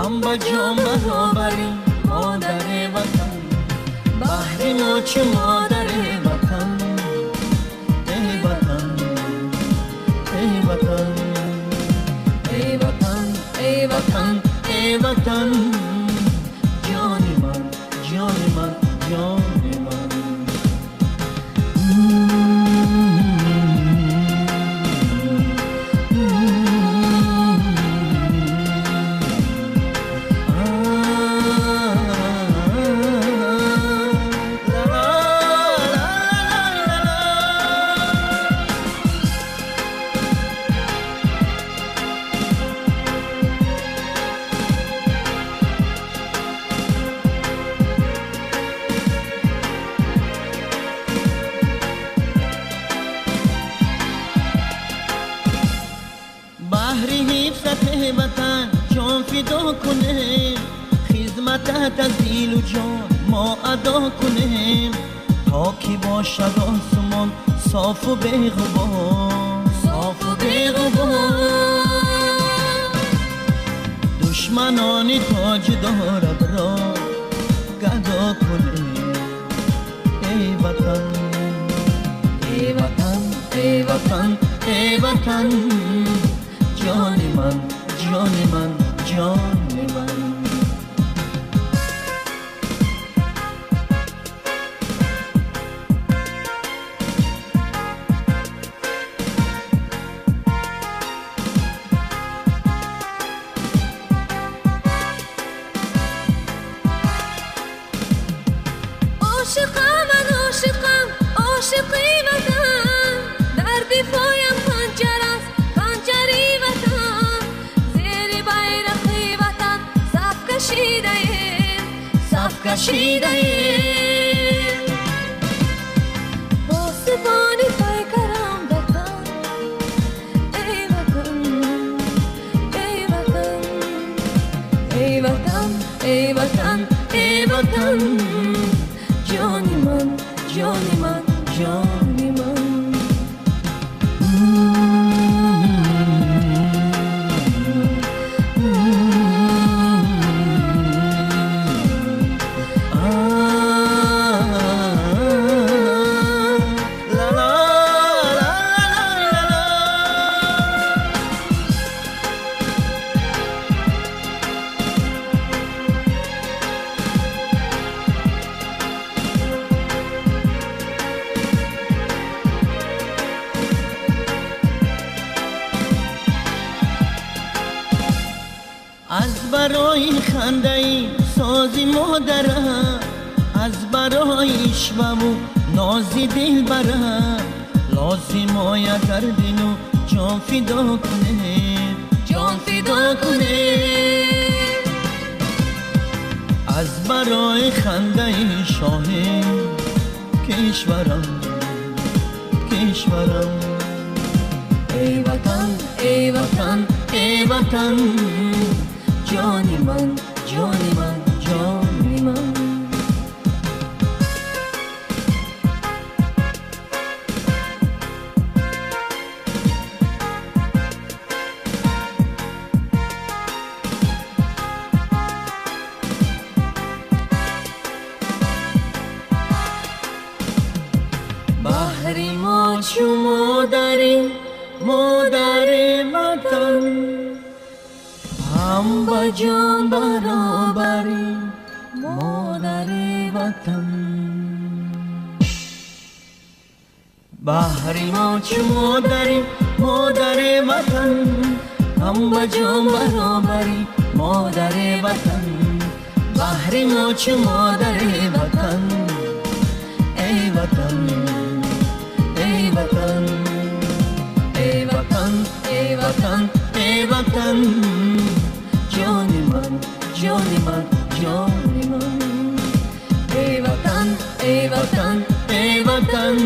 هم با جان برابری مادر وطن بحر ما چه مادر وطن ای وطن ای وطن ای وطن ای وطن ای وطن جان من جان من جان من بحری حفظت وطن جان فدا کنه خدمتت از دل و جان ما ادا کنیم تا که باشد آسمان صاف و بی‌غبار صاف و بی‌غبار دشمنان تاج دارد را گدا کنه ای وطن ای وطن ای وطن ای وطن جان من جان من جان من عاشقم من عاشقم عاشقی وطن در دفاعیم خنجر است خنجری وطن زیر بیرقی وطن صف کشیده ایم صف کشیده ایم با سپان پیکرم وطن ای وطن ای وطن ای وطن ای وطن ای وطن جانی من جانی من جانی من از برای خنده ای سازی مادرم از برای عشقم و نازی دل برم لازم آید در دینو جان فدا کنه جان فدا کنه از برای خنده ای شاه کشورم کشورم ای وطن ای وطن ای وطن جانی من جانی من جانی من بحری ما چو مادری مادر وطن هم با جان برابری مادر وطن بحری ما چو مادری مادر وطن هم با جان برابری مادر وطن بحری ما چو مادر وطن ای وطن ای وطن ای وطن ای وطن ای وطن جانی من جانی من جانی من ای وطن ای وطن ای وطن